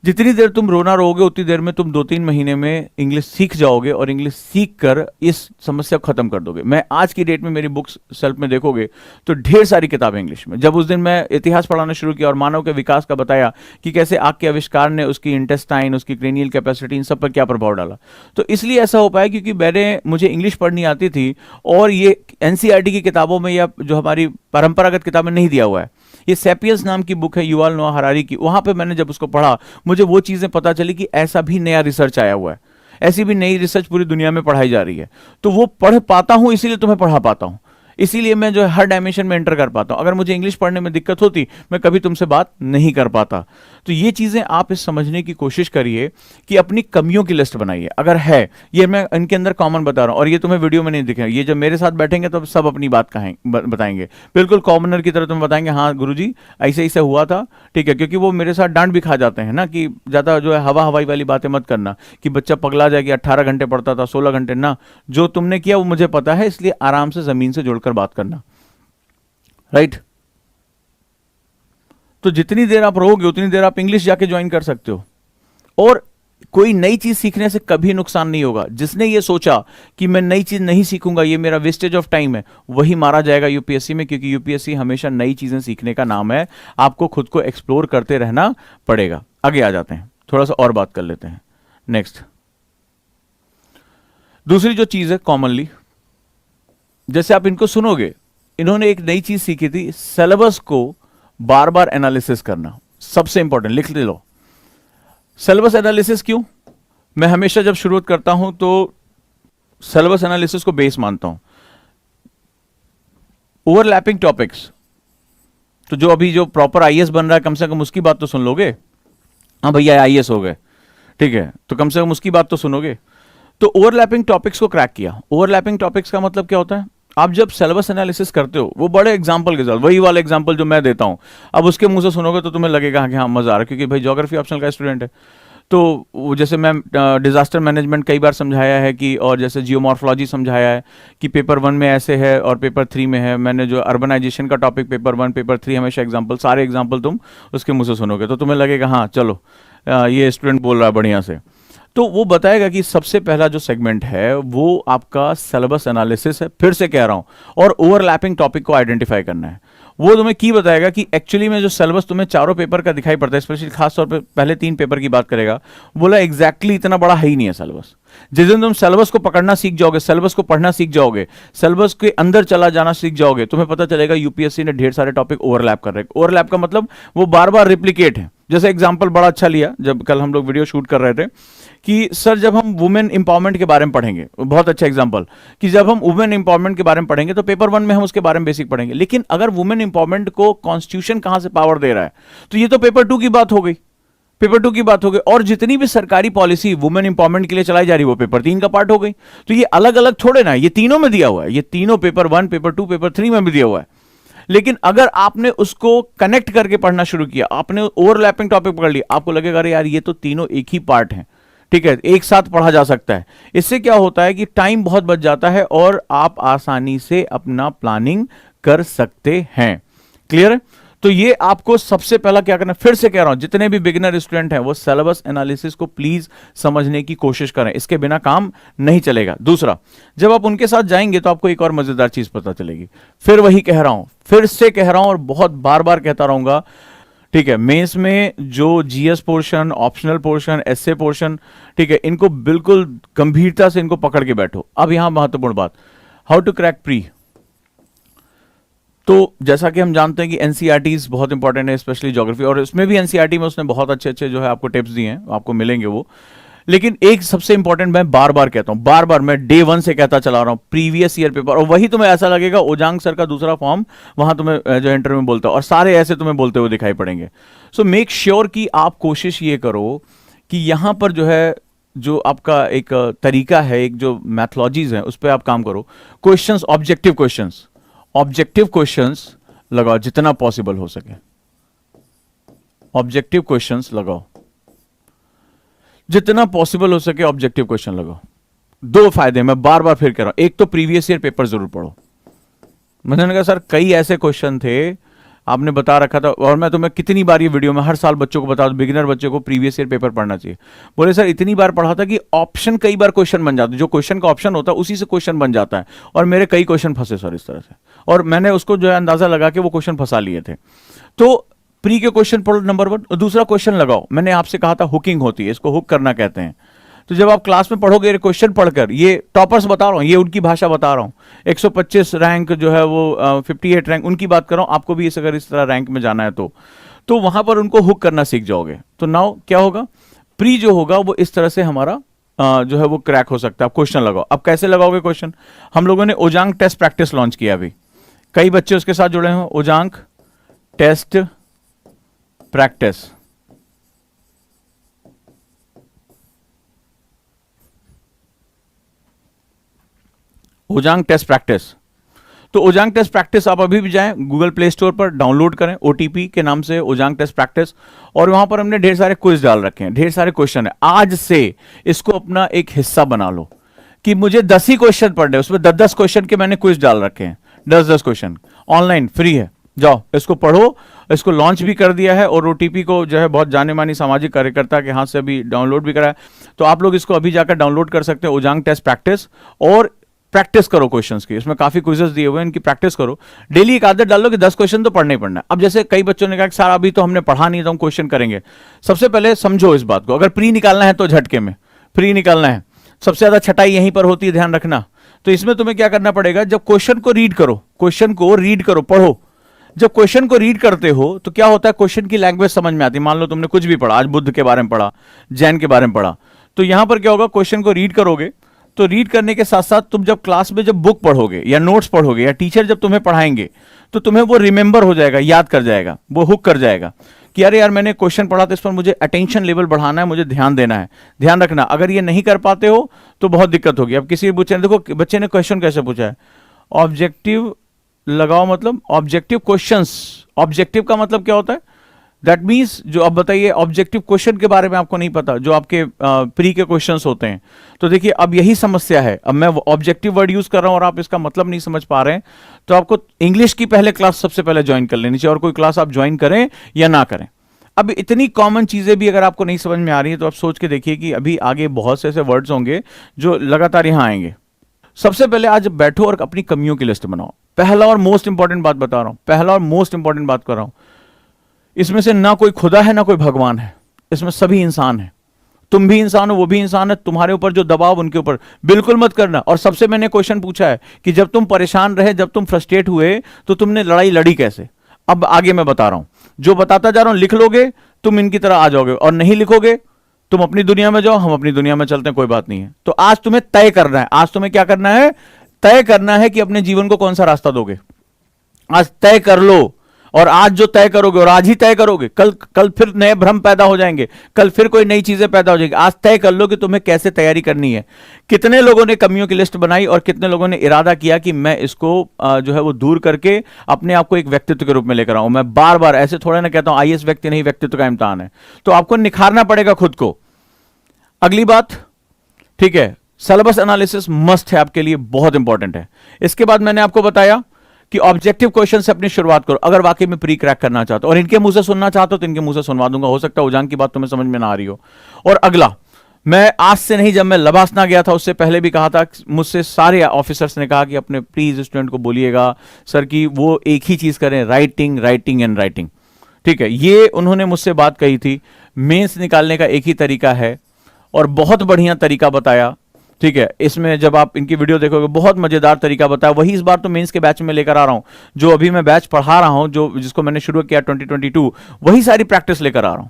जितनी देर तुम रोना रोगे उतनी देर में तुम 2-3 महीने में इंग्लिश सीख जाओगे, और इंग्लिश सीख कर इस समस्या को खत्म कर दोगे। मैं आज की डेट में मेरी बुक्स सेल्फ में देखोगे तो ढेर सारी किताबें इंग्लिश में। जब उस दिन मैं इतिहास पढ़ाना शुरू किया और मानव के विकास का बताया कि कैसे आग के आविष्कार ने उसकी इंटेस्टाइन, उसकी क्रेनियल कैपेसिटी, इन सब पर क्या प्रभाव डाला, तो इसलिए ऐसा हो पाया क्योंकि मुझे इंग्लिश पढ़नी आती थी, और ये एनसीईआरटी की किताबों में या जो हमारी परंपरागत किताबें नहीं दिया हुआ है। ये सैपियंस नाम की बुक है युval नोआ हरारी की, वहां पे मैंने जब उसको पढ़ा मुझे वो चीजें पता चली कि ऐसा भी नया रिसर्च आया हुआ है, ऐसी भी नई रिसर्च पूरी दुनिया में पढ़ाई जा रही है। तो वो पढ़ पाता हूं, इसीलिए तुम्हें पढ़ा पाता हूं, इसीलिए मैं जो है हर डायमेंशन में एंटर कर पाता हूं। अगर मुझे इंग्लिश पढ़ने में दिक्कत होती मैं कभी तुमसे बात नहीं कर पाता। तो ये चीजें आप इस समझने की कोशिश करिए कि अपनी कमियों की लिस्ट बनाइए, अगर है, ये मैं इनके अंदर कॉमन बता रहा हूं, और ये तुम्हें वीडियो में नहीं दिखेगा। ये जब मेरे साथ बैठेंगे तो सब अपनी बात बताएंगे, बिल्कुल कॉमनर की तरह तुम्हें बताएंगे, हाँ गुरुजी ऐसे ऐसे हुआ था, ठीक है। क्योंकि वो मेरे साथ डांट भी खा जाते हैं ना कि ज्यादा जो है हवा हवाई वाली बातें मत करना, कि बच्चा पगला जाए कि 18 घंटे पढ़ता था, 16 घंटे ना, जो तुमने किया वो मुझे पता है, इसलिए आराम से जमीन से जुड़कर बात करना, राइट। तो जितनी देर आप रहोगे उतनी देर आप इंग्लिश जाके ज्वाइन कर सकते हो, और कोई नई चीज सीखने से कभी नुकसान नहीं होगा। जिसने ये सोचा कि मैं नई चीज नहीं सीखूंगा, ये मेरा वेस्टेज ऑफ टाइम है, वही मारा जाएगा यूपीएससी में, क्योंकि यूपीएससी हमेशा नई चीजें सीखने का नाम है। आपको खुद को एक्सप्लोर करते रहना पड़ेगा। आगे आ जाते हैं, थोड़ा सा और बात कर लेते हैं। नेक्स्ट, दूसरी जो चीज है कॉमनली, जैसे आप इनको सुनोगे, इन्होंने एक नई चीज सीखी थी, सिलेबस को बार बार एनालिसिस करना, सबसे इंपॉर्टेंट, लिख लो। सिलेबस एनालिसिस क्यों? मैं हमेशा जब शुरुआत करता हूं तो सिलेबस एनालिसिस को बेस मानता हूं। ओवरलैपिंग टॉपिक्स, तो जो अभी जो प्रॉपर आईएएस बन रहा है, कम से कम उसकी बात तो सुन लोगे। हाँ भैया आईएएस हो गए, ठीक है, तो कम से कम उसकी बात तो सुनोगे। तो ओवरलैपिंग टॉपिक्स को क्रैक किया। ओवरलैपिंग टॉपिक्स का मतलब क्या होता है? आप जब सिलेबस एनालिसिस करते हो, वो बड़े एग्जांपल के साथ, वही वाला एग्जांपल जो मैं देता हूं, अब उसके मुंह से सुनोगे तो तुम्हें लगेगा कि हाँ मजा आ रहा है, क्योंकि भाई ज्योग्राफी ऑप्शनल का स्टूडेंट है। तो वो जैसे मैं डिजास्टर मैनेजमेंट कई बार समझाया है कि, और जैसे जियोमॉर्फोलॉजी समझाया है कि पेपर 1 में ऐसे है और पेपर 3 में है। मैंने जो अर्बनाइजेशन का टॉपिक पेपर 1 पेपर 3 हमेशा एग्जाम्पल, सारे एग्जाम्पल तुम उसके मुंह से सुनोगे तो तुम्हें लगेगा हाँ चलो ये स्टूडेंट बोल रहा है बढ़िया से। तो वो बताएगा कि सबसे पहला जो सेगमेंट है वो आपका सिलेबस एनालिसिस है, फिर से कह रहा हूं, और ओवरलैपिंग टॉपिक को आइडेंटिफाई करना है। वो तुम्हें की बताएगा कि एक्चुअली में जो सिलेबस तुम्हें चारों पेपर का दिखाई पड़ता है, स्पेशली खासतौर पे पहले 3 पेपर की बात करेगा, बोला एग्जैक्टली इतना बड़ा है ही नहीं है सिलेबस। जिस दिन तुम सिलेबस को पकड़ना सीख जाओगे, सिलेबस को पढ़ना सीख जाओगे, सिलेबस के अंदर चला जाना सीख जाओगे, तुम्हें पता चलेगा यूपीएससी ने ढेर सारे टॉपिक ओवरलैप कर रहे हैं। ओवरलैप का मतलब वो बार बार रिप्लीकेट है। जैसे एग्जाम्पल बड़ा अच्छा लिया, जब कल हम लोग वीडियो शूट कर रहे थे कि सर जब हम वुमेन इंपावरमेंट के बारे में पढ़ेंगे, बहुत अच्छा एग्जांपल, कि जब हम वुमेन इंपावरमेंट के बारे में पढ़ेंगे तो पेपर 1 में हम उसके बारे में बेसिक पढ़ेंगे, लेकिन अगर वुमेन इंपावरमेंट को कॉन्स्टिट्यूशन कहां से पावर दे रहा है, तो ये तो पेपर 2 की बात हो गई। पेपर 2 की बात हो गई, और जितनी भी सरकारी पॉलिसी वुमेन इंपावरमेंट के लिए चलाई जा रही है वो पेपर 3 का पार्ट हो गई। तो ये अलग अलग थोड़े ना, ये तीनों में दिया हुआ है, ये तीनों पेपर 1, पेपर 2, पेपर 3 में भी दिया हुआ है। लेकिन अगर आपने उसको कनेक्ट करके पढ़ना शुरू किया, आपने ओवरलैपिंग टॉपिक पकड़ लिया, आपको लगेगा अरे यार ये तो तीनों एक ही पार्ट है, ठीक है, एक साथ पढ़ा जा सकता है। इससे क्या होता है कि टाइम बहुत बच जाता है और आप आसानी से अपना प्लानिंग कर सकते हैं। क्लियर है? तो ये आपको सबसे पहला क्या करना, फिर से कह रहा हूं, जितने भी बिगिनर स्टूडेंट हैं वो सिलेबस एनालिसिस को प्लीज समझने की कोशिश करें, इसके बिना काम नहीं चलेगा। दूसरा, जब आप उनके साथ जाएंगे तो आपको एक और मजेदार चीज पता चलेगी। फिर वही कह रहा हूं, फिर से कह रहा हूं और बहुत बार बार कहता रहूंगा, ठीक है, मेंस में जो GS portion, optional portion, SA portion, ठीक है, इनको बिल्कुल गंभीरता से इनको पकड़ के बैठो। अब यहां महत्वपूर्ण बात, हाउ टू क्रैक प्री। तो जैसा कि हम जानते हैं कि एनसीईआरटीज बहुत इंपॉर्टेंट है, स्पेशली ज्योग्राफी, और इसमें भी एनसीईआरटी में उसने बहुत अच्छे अच्छे जो है आपको टिप्स दिए हैं, आपको मिलेंगे वो। लेकिन एक सबसे इंपॉर्टेंट मैं बार बार कहता हूं, बार बार मैं डे 1 से कहता चला रहा हूं, प्रीवियस ईयर पेपर। और वही तुम्हें ऐसा लगेगा ओजांग सर का दूसरा फॉर्म वहां तुम्हें जो इंटरव्यू में बोलता है, और सारे ऐसे तुम्हें बोलते हुए दिखाई पड़ेंगे। सो मेक श्योर कि आप कोशिश ये करो कि यहां पर जो है, जो आपका एक तरीका है, एक जो मैथोलॉजीज है, उस पर आप काम करो। क्वेश्चंस, ऑब्जेक्टिव क्वेश्चंस लगाओ जितना पॉसिबल हो सके, ऑब्जेक्टिव क्वेश्चंस लगाओ जितना पॉसिबल हो सके, ऑब्जेक्टिव क्वेश्चन लगाओ। दो फायदे मैं बार बार फिर कह रहा हूं, एक तो प्रीवियस ईयर पेपर जरूर पढ़ो। मैंने कहा सर कई ऐसे क्वेश्चन थे आपने बता रखा था, और मैं तुम्हें कितनी बार ये वीडियो में हर साल बच्चों को बता दूं, बिगिनर बच्चों को प्रीवियस ईयर पेपर पढ़ना चाहिए। बोले सर इतनी बार पढ़ा था कि ऑप्शन कई बार क्वेश्चन बन जाता है, जो क्वेश्चन का ऑप्शन होता है उसी से क्वेश्चन बन जाता है, और मेरे कई क्वेश्चन फंसे सर इस तरह से, और मैंने उसको जो है अंदाजा लगा के वो क्वेश्चन फंसा लिए थे। तो प्री के क्वेश्चन पढ़ो नंबर 1, और दूसरा क्वेश्चन लगाओ। मैंने आपसे कहा था हुकिंग होती है, इसको हुक करना कहते हैं। तो जब आप क्लास में पढ़ोगे क्वेश्चन पढ़कर, ये टॉपर्स बता रहा हूं, ये उनकी भाषा बता रहा हूं, 125 रैंक जो है वो 58 रैंक उनकी बात कर रहा हूं, आपको भी अगर इस तरह रैंक में जाना है तो वहां पर उनको हुक करना सीख जाओगे। तो नाउ क्या होगा, प्री जो होगा वो इस तरह से हमारा जो है वो क्रैक हो सकता है। आप क्वेश्चन लगाओ। अब कैसे लगाओगे क्वेश्चन, हम लोगों ने ओजांग टेस्ट प्रैक्टिस लॉन्च किया, अभी कई बच्चे उसके साथ जुड़े हैं। ओजांग टेस्ट प्रैक्टिस, ओजांग टेस्ट प्रैक्टिस। तो ओजांग टेस्ट प्रैक्टिस आप अभी भी जाएं, गूगल प्ले स्टोर पर डाउनलोड करें, ओटीपी के नाम से ओजांग टेस्ट प्रैक्टिस, और वहां पर हमने ढेर सारे क्विज डाल रखे हैं, ढेर सारे क्वेश्चन है। आज से इसको अपना एक हिस्सा बना लो कि मुझे 10 ही क्वेश्चन पढ़ने, उसमें 10-10 क्वेश्चन के मैंने क्विज डाल रखे हैं, 10-10 क्वेश्चन ऑनलाइन फ्री है, जाओ इसको पढ़ो। इसको लॉन्च भी कर दिया है, और ओटीपी को जो है बहुत जाने मानी सामाजिक कार्यकर्ता के हाथ से अभी डाउनलोड भी करा है, तो आप लोग इसको अभी जाकर डाउनलोड कर सकते हैं, ओजांग टेस्ट प्रैक्टिस, और प्रैक्टिस करो क्वेश्चंस की। इसमें काफी क्विजेस दिए हुए हैं, इनकी प्रैक्टिस करो। डेली एक आदत डालो कि 10 क्वेश्चन तो पढ़ने ही पढ़ना है। अब जैसे कई बच्चों ने कहा कि सर अभी तो हमने पढ़ा नहीं, तो हम क्वेश्चन करेंगे। सबसे पहले समझो इस बात को, अगर प्री निकालना है तो झटके में प्री निकालना है, सबसे ज्यादा छटाई यहीं पर होती है, ध्यान रखना। तो इसमें तुम्हें क्या करना पड़ेगा, जब क्वेश्चन को रीड करो, क्वेश्चन को रीड करो, पढ़ो। जब क्वेश्चन को रीड करते हो तो क्या होता है, क्वेश्चन की लैंग्वेज समझ में आती है। मान लो तुमने कुछ भी पढ़ा, आज बुद्ध के बारे में पढ़ा, जैन के बारे में पढ़ा, तो यहां पर क्या होगा, क्वेश्चन को रीड करोगे, तो रीड करने के साथ साथ तुम जब क्लास में जब बुक पढ़ोगे या नोट्स पढ़ोगे या टीचर जब तुम्हें पढ़ाएंगे, तो तुम्हें वो रिमेंबर हो जाएगा, याद कर जाएगा, वो हुक कर जाएगा कि अरे यार मैंने क्वेश्चन पढ़ा था, इस पर मुझे अटेंशन लेवल बढ़ाना है, मुझे ध्यान देना है। ध्यान रखना, अगर ये नहीं कर पाते हो तो बहुत दिक्कत होगी। अब किसी बच्चे ने, देखो बच्चे ने क्वेश्चन कैसे पूछा है, ऑब्जेक्टिव लगाओ, मतलब ऑब्जेक्टिव क्वेश्चंस। ऑब्जेक्टिव का मतलब क्या होता है, दैट मीन्स जो, अब बताइए ऑब्जेक्टिव क्वेश्चन के बारे में आपको नहीं पता, जो आपके प्री के क्वेश्चंस होते हैं। तो देखिए अब यही समस्या है, अब मैं ऑब्जेक्टिव वर्ड यूज कर रहा हूं और आप इसका मतलब नहीं समझ पा रहे हैं, तो आपको इंग्लिश की पहले क्लास सबसे पहले ज्वाइन कर लेनी चाहिए, और कोई क्लास आप ज्वाइन करें या ना करें। अब इतनी कॉमन चीजें भी अगर आपको नहीं समझ में आ रही है, तो आप सोच के देखिए कि अभी आगे बहुत से ऐसे वर्ड्स होंगे जो लगातार यहां आएंगे। सबसे पहले आज बैठो और अपनी कमियों की लिस्ट बनाओ। पहला और मोस्ट इंपॉर्टेंट बात बता रहा हूं, पहला और मोस्ट इंपॉर्टेंट बात कर रहा हूं, इसमें से ना कोई खुदा है ना कोई भगवान है, इसमें सभी इंसान है। तुम भी इंसान हो, वो भी इंसान है, तुम्हारे ऊपर जो दबाव उनके ऊपर बिल्कुल मत करना। और सबसे मैंने क्वेश्चन पूछा है कि जब तुम परेशान रहे, जब तुम फ्रस्ट्रेट हुए, तो तुमने लड़ाई लड़ी कैसे। अब आगे मैं बता रहा हूं, जो बताता जा रहा हूं, लिख लोगे तुम इनकी तरह आ जाओगे, और नहीं लिखोगे तुम अपनी दुनिया में जाओ, हम अपनी दुनिया में चलते हैं, कोई बात नहीं है। तो आज तुम्हें तय करना है, आज तुम्हें क्या करना है, तय करना है कि अपने जीवन को कौन सा रास्ता दोगे। आज तय कर लो, और आज जो तय करोगे और आज ही तय करोगे, कल फिर नए भ्रम पैदा हो जाएंगे, कल फिर कोई नई चीजें पैदा हो जाएगी। आज तय कर लो कि तुम्हें कैसे तैयारी करनी है। कितने लोगों ने कमियों की लिस्ट बनाई और कितने लोगों ने इरादा किया कि मैं इसको जो है वो दूर करके अपने आप को एक व्यक्तित्व के रूप में लेकर आऊं। मैं बार बार ऐसे थोड़ा ना कहता हूं आईएएस व्यक्ति नहीं, व्यक्तित्व का इम्तिहान है, तो आपको निखारना पड़ेगा खुद को। अगली बात, ठीक है, सिलेबस एनालिसिस मस्ट है आपके लिए, बहुत इंपॉर्टेंट है। इसके बाद मैंने आपको बताया कि ऑब्जेक्टिव क्वेश्चन से अपनी शुरुआत करो अगर वाकई में प्री क्रैक करना चाहते हो, और इनके मुंह से सुनना चाहते हो तो इनके मुंह से सुनवा दूंगा, हो सकता है उजान की बात तुम्हें समझ में ना आ रही हो। और अगला, मैं आज से नहीं, जब मैं लबासना गया था उससे पहले भी कहा था, मुझसे सारे ऑफिसर्स ने कहा कि अपने प्लीज स्टूडेंट को बोलिएगा सर कि वो एक ही चीज करें, राइटिंग राइटिंग एंड राइटिंग। ठीक है, ये उन्होंने मुझसे बात कही थी। मेंस निकालने का एक ही तरीका है और बहुत बढ़िया तरीका बताया। ठीक है, इसमें जब आप इनकी वीडियो देखोगे बहुत मजेदार तरीका बताया। वही इस बार तो मेंस के बैच में लेकर आ रहा हूं, जो अभी मैं बैच पढ़ा रहा हूं, जो जिसको मैंने शुरू किया 2022, वही सारी प्रैक्टिस लेकर आ रहा हूं।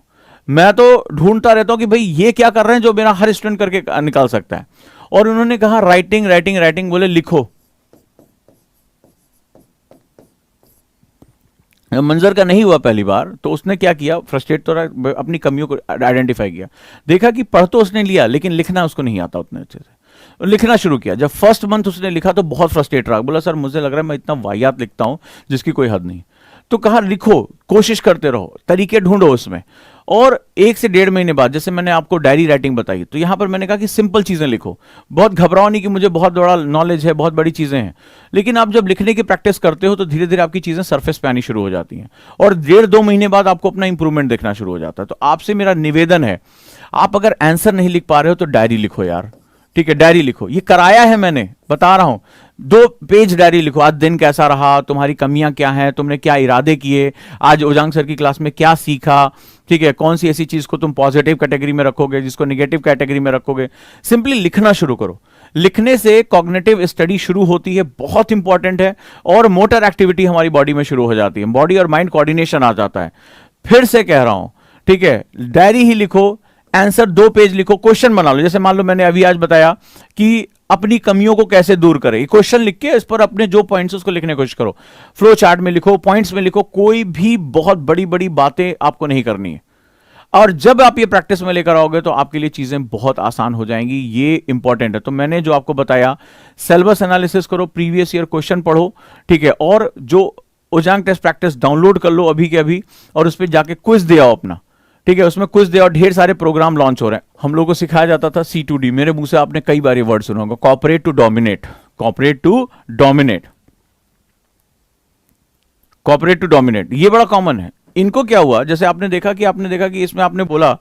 मैं तो ढूंढता रहता हूं कि भाई ये क्या कर रहे हैं जो मेरा हर स्टूडेंट करके निकाल सकता है। और उन्होंने कहा राइटिंग राइटिंग राइटिंग, बोले लिखो। मंजर का नहीं हुआ पहली बार, तो उसने क्या किया, फ्रस्ट्रेट तो रहा, अपनी कमियों को आइडेंटिफाई किया, देखा कि पढ़ तो उसने लिया लेकिन लिखना उसको नहीं आता उतने अच्छे से। लिखना शुरू किया। जब फर्स्ट मंथ उसने लिखा तो बहुत फ्रस्ट्रेट रहा, बोला सर मुझे लग रहा है मैं इतना वाहियात लिखता हूं जिसकी कोई हद नहीं। तो कहा लिखो, कोशिश करते रहो, तरीके ढूंढो उसमें। और 1 से 1.5 महीने बाद, जैसे मैंने आपको डायरी राइटिंग बताई, तो यहां पर मैंने कहा कि सिंपल चीजें लिखो, बहुत घबराओ नहीं कि मुझे बहुत बड़ा नॉलेज है, बहुत बड़ी चीजें हैं। लेकिन आप जब लिखने की प्रैक्टिस करते हो तो धीरे धीरे आपकी चीजें सरफेस पे आनी शुरू हो जाती हैं, और 1.5-2 महीने बाद आपको अपना इंप्रूवमेंट देखना शुरू हो जाता है। तो आपसे मेरा निवेदन है, आप अगर आंसर नहीं लिख पा रहे हो तो डायरी लिखो यार। ठीक है, डायरी लिखो, ये कराया है मैंने, बता रहा हूं। 2 पेज डायरी लिखो, आज दिन कैसा रहा, तुम्हारी कमियां क्या हैं, तुमने क्या इरादे किए, आज ओजांग सर की क्लास में क्या सीखा। ठीक है, कौन सी ऐसी चीज को तुम पॉजिटिव कैटेगरी में रखोगे, जिसको नेगेटिव कैटेगरी में रखोगे। सिंपली लिखना शुरू करो। लिखने से कॉग्निटिव स्टडी शुरू होती है, बहुत इंपॉर्टेंट है, और मोटर एक्टिविटी हमारी बॉडी में शुरू हो जाती है, बॉडी और माइंड कोऑर्डिनेशन आ जाता है। फिर से कह रहा हूं, ठीक है, डायरी ही लिखो, आंसर 2 पेज लिखो, क्वेश्चन बना लो। जैसे मान लो मैंने अभी आज बताया कि अपनी कमियों को कैसे दूर करें, क्वेश्चन लिख के इस पर अपने जो पॉइंट्स उसको लिखने की कोशिश करो। फ्लो चार्ट में लिखो, पॉइंट्स में लिखो, कोई भी बहुत बड़ी बड़ी बातें आपको नहीं करनी है। और जब आप ये प्रैक्टिस में लेकर आओगे तो आपके लिए चीजें बहुत आसान हो जाएंगी, ये इंपॉर्टेंट है। तो मैंने जो आपको बताया, सिलेबस एनालिसिस करो, प्रीवियस ईयर क्वेश्चन पढ़ो, ठीक है, और जो ओजांग टेस्ट प्रैक्टिस डाउनलोड कर लो अभी के अभी, और उस पर जाके क्विज दे आओ अपना। ठीक है, उसमें कुछ दे और ढेर सारे प्रोग्राम लॉन्च हो रहे हैं। हम लोगों को सिखाया जाता था C2D, मेरे मुंह से आपने कई बार ये वर्ड सुना होगा, cooperate to dominate, cooperate to dominate, cooperate to dominate, ये बड़ा कॉमन है। इनको क्या हुआ, जैसे आपने देखा कि इसमें आपने बोला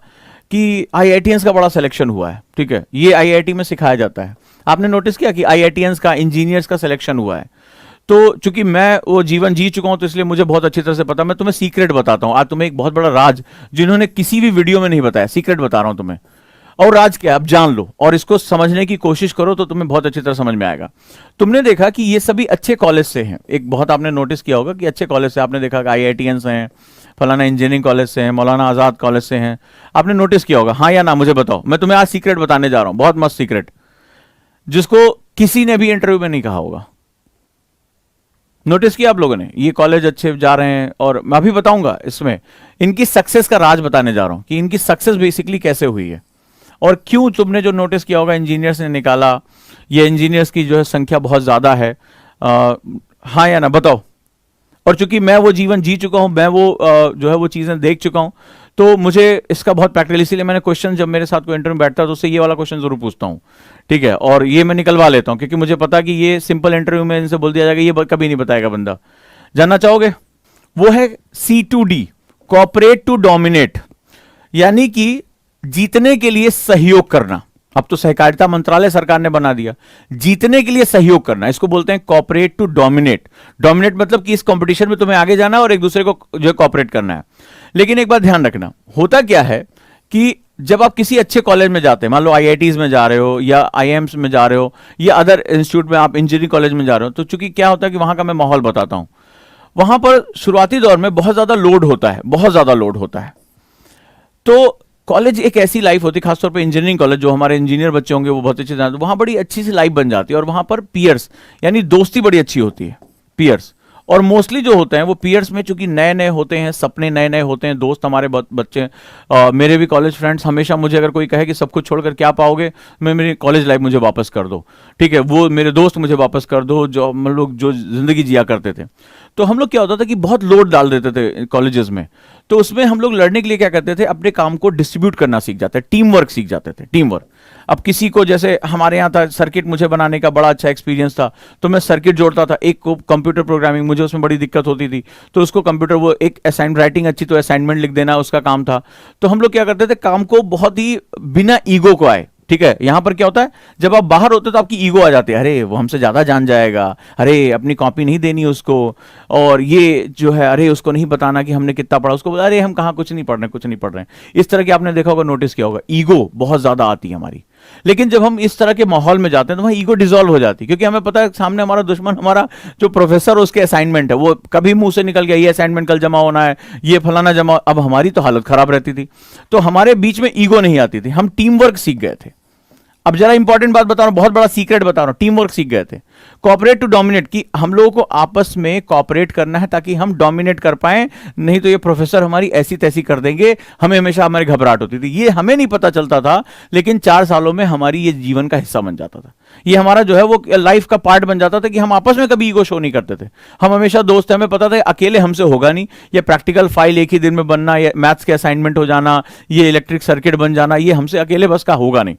कि IITians का बड़ा सिलेक्शन हुआ है। ठीक है, ये IIT में सिखाया जाता है। आपने नोटिस किया कि IITians का, इंजीनियर्स का सिलेक्शन हुआ है। तो चूंकि मैं वो जीवन जी चुका हूं तो इसलिए मुझे बहुत अच्छी तरह से पता। मैं तुम्हें सीक्रेट बताता हूं आज, तुम्हें एक बहुत बड़ा राज जिन्होंने किसी भी वीडियो में नहीं बताया, सीक्रेट बता रहा हूं तुम्हें। और राज क्या, अब जान लो और इसको समझने की कोशिश करो तो तुम्हें बहुत अच्छी तरह समझ में आएगा। तुमने देखा कि ये सभी अच्छे कॉलेज से हैं, एक बहुत आपने नोटिस किया होगा कि अच्छे कॉलेज से, आपने देखा कि IITians हैं, फलाना इंजीनियरिंग कॉलेज से हैं, मौलाना आजाद कॉलेज से हैं, आपने नोटिस किया होगा, हाँ या ना मुझे बताओ। मैं तुम्हें आज सीक्रेट बताने जा रहा हूं, बहुत मस्त सीक्रेट, जिसको किसी ने भी इंटरव्यू में नहीं कहा होगा। नोटिस किया आप लोगों ने, ये कॉलेज अच्छे जा रहे हैं, और मैं अभी बताऊंगा इसमें इनकी सक्सेस का राज बताने जा रहा हूं कि इनकी सक्सेस बेसिकली कैसे हुई है और क्यों। तुमने जो नोटिस किया होगा इंजीनियर्स ने निकाला, ये इंजीनियर्स की जो है संख्या बहुत ज्यादा है, हाँ या ना बताओ। और चूंकि मैं वो जीवन जी चुका हूं, मैं वो जो है वो चीजें देख चुका हूं, तो मुझे इसका बहुत प्रैक्टिकल, इसीलिए मैंने क्वेश्चन, जब मेरे साथ कोई इंटरव्यू बैठता है तो उससे ये वाला क्वेश्चन जरूर पूछता हूं। ठीक है, और ये मैं निकलवा लेता हूं क्योंकि मुझे पता कि ये सिंपल इंटरव्यू में इनसे बोल दिया जाएगा, ये कभी नहीं बताएगा बंदा। जानना चाहोगे? वो है C2D, कॉपरेट टू डोमिनेट, यानी कि जीतने के लिए सहयोग करना। अब तो सहकारिता मंत्रालय सरकार ने बना दिया, जीतने के लिए सहयोग करना, इसको बोलते हैं कॉपरेट टू डोमिनेट। डोमिनेट मतलब कि इस कंपटीशन में तुम्हें आगे जाना है और एक दूसरे को जो है कॉपरेट करना है। लेकिन एक बात ध्यान रखना, होता क्या है कि जब आप किसी अच्छे कॉलेज में जाते हैं, मान लो IITs में जा रहे हो या IIMs में जा रहे हो या अदर इंस्टीट्यूट में, आप इंजीनियरिंग कॉलेज में जा रहे हो, तो चूंकि क्या होता है कि वहां का मैं माहौल बताता हूं, वहां पर शुरुआती दौर में बहुत ज्यादा लोड होता है, बहुत ज्यादा लोड होता है। तो कॉलेज एक ऐसी लाइफ होती है, खासतौर पे इंजीनियरिंग कॉलेज, जो हमारे इंजीनियर बच्चे होंगे वो बहुत अच्छे जानते हैं, वहां बड़ी अच्छी सी लाइफ बन जाती है और वहां पर पीयर्स यानी दोस्ती बड़ी अच्छी होती है, पीयर्स। और मोस्टली जो होते हैं वो पीयर्स में, चूंकि नए नए होते हैं, सपने नए नए होते हैं, दोस्त हमारे बच्चे, मेरे भी कॉलेज फ्रेंड्स हमेशा मुझे अगर कोई कहे कि सब कुछ छोड़कर क्या पाओगे, मैं मेरी कॉलेज लाइफ मुझे वापस कर दो, ठीक है, वो मेरे दोस्त मुझे वापस कर दो जो हम लोग जो जिंदगी जिया करते थे। तो हम लोग क्या होता था कि बहुत लोड डाल देते थे कॉलेजेस में, तो उसमें हम लोग लड़ने के लिए क्या करते थे, अपने काम को डिस्ट्रीब्यूट करना सीख जाते, टीम वर्क सीख जाते थे, टीम वर्क। अब किसी को, जैसे हमारे यहाँ था सर्किट, मुझे बनाने का बड़ा अच्छा एक्सपीरियंस था, तो मैं सर्किट जोड़ता था। एक को कंप्यूटर प्रोग्रामिंग, मुझे उसमें बड़ी दिक्कत होती थी, तो उसको कंप्यूटर, वो एक असाइन राइटिंग अच्छी, तो असाइनमेंट लिख देना उसका काम था। तो हम लोग क्या करते थे, काम को बहुत ही बिना ईगो को आए, ठीक है। यहां पर क्या होता है, जब आप बाहर होते तो आपकी ईगो आ जाती है, अरे वो हमसे ज्यादा जान जाएगा, अरे अपनी कॉपी नहीं देनी उसको, और ये जो है, अरे उसको नहीं बताना कि हमने कितना पढ़ा, उसको अरे हम कहाँ कुछ नहीं पढ़ रहे, कुछ नहीं पढ़ रहे हैं। इस तरह की आपने देखा होगा, नोटिस किया होगा, ईगो बहुत ज्यादा आती है हमारी। लेकिन जब हम इस तरह के माहौल में जाते हैं तो वहां ईगो डिसॉल्व हो जाती है, क्योंकि हमें पता है सामने हमारा दुश्मन, हमारा जो प्रोफेसर, उसके असाइनमेंट है, वो कभी मुंह से निकल गया ये असाइनमेंट कल जमा होना है, ये फलाना जमा, अब हमारी तो हालत खराब रहती थी। तो हमारे बीच में ईगो नहीं आती थी, हम टीम वर्क सीख गए थे। अब जरा इंपॉर्टेंट बात बता रहा हूं, बहुत बड़ा सीक्रेट बता रहा हूं, टीम वर्क सीख गए थे। कॉपरेट टू डोमिनेट, कि हम लोगों को आपस में कॉपरेट करना है ताकि हम डोमिनेट कर पाए, नहीं तो ये प्रोफेसर हमारी ऐसी तैसी कर देंगे, हमें हमेशा हमारी घबराहट होती थी। ये हमें नहीं पता चलता था, लेकिन 4 सालों में हमारी ये जीवन का हिस्सा बन जाता था, ये हमारा जो है वो लाइफ का पार्ट बन जाता था, कि हम आपस में कभी ईगो शो नहीं करते थे। हम हमेशा दोस्त हैं, हमें पता था अकेले हमसे होगा नहीं, ये प्रैक्टिकल फाइल एक ही दिन में बनना, ये मैथ्स के असाइनमेंट हो जाना, ये इलेक्ट्रिक सर्किट बन जाना, ये हमसे अकेले बस का होगा नहीं,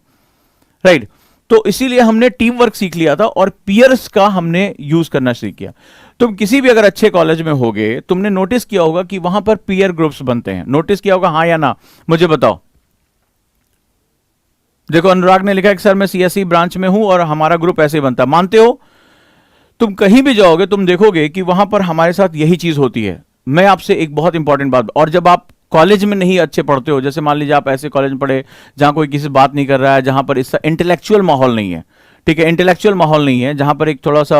राइट। तो इसीलिए हमने टीम वर्क सीख लिया था, और पियर्स का हमने यूज करना सीख किया। तुम किसी भी अगर अच्छे कॉलेज में होगे, तुमने नोटिस किया होगा कि वहां पर पियर ग्रुप्स बनते हैं, नोटिस किया होगा, हाँ या ना, मुझे बताओ। देखो अनुराग ने लिखा है कि सर मैं सीएसई ब्रांच में हूं और हमारा ग्रुप ऐसे बनता है, मानते हो? तुम कहीं भी जाओगे तुम देखोगे कि वहां पर हमारे साथ यही चीज होती है। मैं आपसे एक बहुत इंपॉर्टेंट बात, और जब आप कॉलेज में नहीं अच्छे पढ़ते हो, जैसे मान लीजिए आप ऐसे कॉलेज में पढ़े जहां कोई किसी बात नहीं कर रहा है, जहां पर इसका इंटेलेक्चुअल माहौल नहीं है, ठीक है, इंटेलेक्चुअल माहौल नहीं है, जहां पर एक थोड़ा सा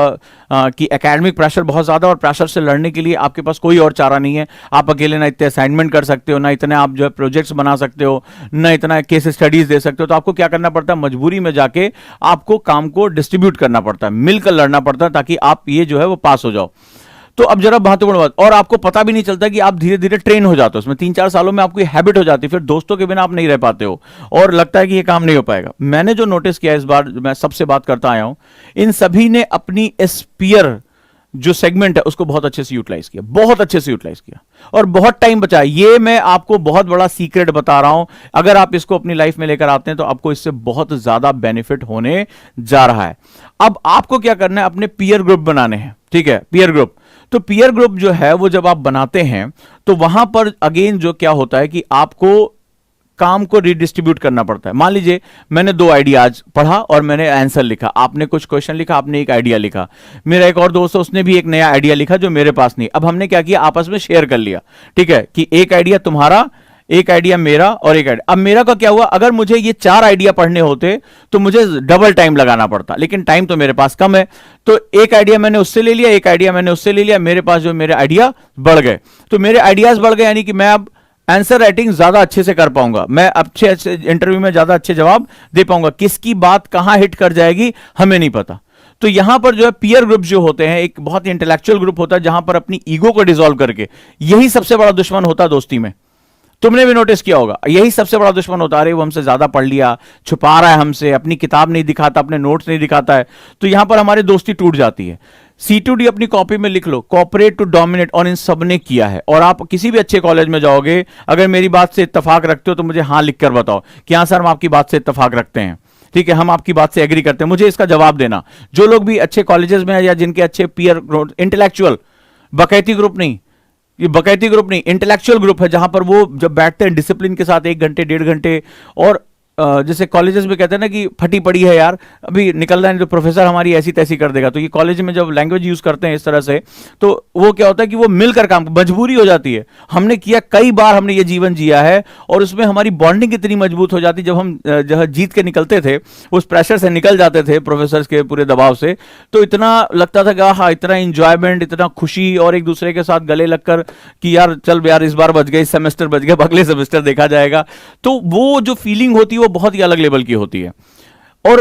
कि एकेडमिक प्रेशर बहुत ज्यादा, और प्रेशर से लड़ने के लिए आपके पास कोई और चारा नहीं है। आप अकेले ना इतने असाइनमेंट कर सकते हो, ना इतने आप जो है प्रोजेक्ट्स बना सकते हो, ना इतना केस स्टडीज दे सकते हो। तो आपको क्या करना पड़ता है, मजबूरी में जाके आपको काम को डिस्ट्रीब्यूट करना पड़ता है, मिलकर लड़ना पड़ता है, ताकि आप ये जो है वो पास हो जाओ। तो अब जरा महत्वपूर्ण बात, और आपको पता भी नहीं चलता कि आप धीरे धीरे ट्रेन हो जाते हो उसमें, 3-4 सालों में आपको हैबिट हो जाती है, फिर दोस्तों के बिना आप नहीं रह पाते हो, और लगता है कि ये काम नहीं हो पाएगा। मैंने जो नोटिस किया इस बार, मैं सबसे बात करता आया हूं, इन सभी ने अपनी स्पीयर जो सेगमेंट है उसको बहुत अच्छे से यूटिलाइज किया, बहुत अच्छे से यूटिलाइज किया, और बहुत टाइम बचाया। ये मैं आपको बहुत बड़ा सीक्रेट बता रहा हूं, अगर आप इसको अपनी लाइफ में लेकर आते हैं तो आपको इससे बहुत ज्यादा बेनिफिट होने जा रहा है। अब आपको क्या करना है, अपने पीयर ग्रुप बनाने हैं, ठीक है, पीयर ग्रुप। तो पीयर ग्रुप जो है वो जब आप बनाते हैं तो वहां पर अगेन जो क्या होता है कि आपको काम को रिडिस्ट्रीब्यूट करना पड़ता है। मान लीजिए मैंने 2 आइडिया आज पढ़ा और मैंने आंसर लिखा, आपने कुछ क्वेश्चन लिखा, आपने एक आइडिया लिखा, मेरा एक और दोस्त है उसने भी एक नया आइडिया लिखा जो मेरे पास नहीं। अब हमने क्या किया, आपस में शेयर कर लिया, ठीक है, कि एक आइडिया तुम्हारा, एक आइडिया मेरा, और एक आइडिया। अब मेरा का क्या हुआ, अगर मुझे ये 4 आइडिया पढ़ने होते तो मुझे डबल टाइम लगाना पड़ता, लेकिन टाइम तो मेरे पास कम है, तो एक आइडिया मैंने उससे ले लिया, एक आइडिया मैंने उससे ले लिया, मेरे पास जो मेरे आइडिया बढ़ गए। तो मेरे आइडियाज बढ़ गए, यानी कि मैं अब आंसर राइटिंग ज्यादा अच्छे से कर पाऊंगा, मैं अच्छे अच्छे इंटरव्यू में ज्यादा अच्छे जवाब दे पाऊंगा। किसकी बात कहां हिट कर जाएगी हमें नहीं पता। तो यहां पर जो है पीयर ग्रुप जो होते हैं, एक बहुत ही इंटेलेक्चुअल ग्रुप होता है, जहां पर अपनी ईगो को डिसॉल्व करके, यही सबसे बड़ा दुश्मन होता है दोस्ती में। तुमने भी नोटिस किया होगा, यही सबसे बड़ा दुश्मन होता है। अरे वो हमसे ज्यादा पढ़ लिया, छुपा रहा है हमसे, अपनी किताब नहीं दिखाता, अपने नोट्स नहीं दिखाता है, तो यहां पर हमारी दोस्ती टूट जाती है। C2D अपनी कॉपी में लिख लो, कॉपरेट टू डोमिनेट, और इन सब ने किया है। और आप किसी भी अच्छे कॉलेज में जाओगे, अगर मेरी बात से इत्तेफाक रखते हो तो मुझे हाँ लिखकर बताओ कि हाँ सर हम आपकी बात से इत्तेफाक रखते हैं, ठीक है, हम आपकी बात से एग्री करते हैं, मुझे इसका जवाब देना। जो लोग भी अच्छे कॉलेजेस में है या जिनके अच्छे पीयर इंटेलेक्चुअल, बकैती ग्रुप नहीं, ये बकैती ग्रुप नहीं, इंटेलेक्चुअल ग्रुप है, जहां पर वो जब बैठते हैं डिसिप्लिन के साथ 1 घंटे 1.5 घंटे, और जैसे कॉलेजेस में कहते हैं ना कि फटी पड़ी है यार, अभी निकलना नहीं तो प्रोफेसर हमारी ऐसी तैसी कर देगा। तो ये कॉलेज में जब लैंग्वेज यूज करते हैं इस तरह से, तो वो क्या होता है कि वो मिलकर काम, मजबूरी हो जाती है। हमने किया, कई बार हमने ये जीवन जिया है, और उसमें हमारी बॉन्डिंग इतनी मजबूत हो जाती, जब हम जब जीत के निकलते थे, उस प्रेशर से निकल जाते थे प्रोफेसर के पूरे दबाव से, तो इतना लगता था कि हाँ इतना इंजॉयमेंट, इतना खुशी, और एक दूसरे के साथ गले लगकर कि यार चल यार इस बार बच गए, इस सेमेस्टर बच गए, अगले सेमेस्टर देखा जाएगा। तो वो जो फीलिंग होती है वो बहुत ही अलग लेवल की होती है। और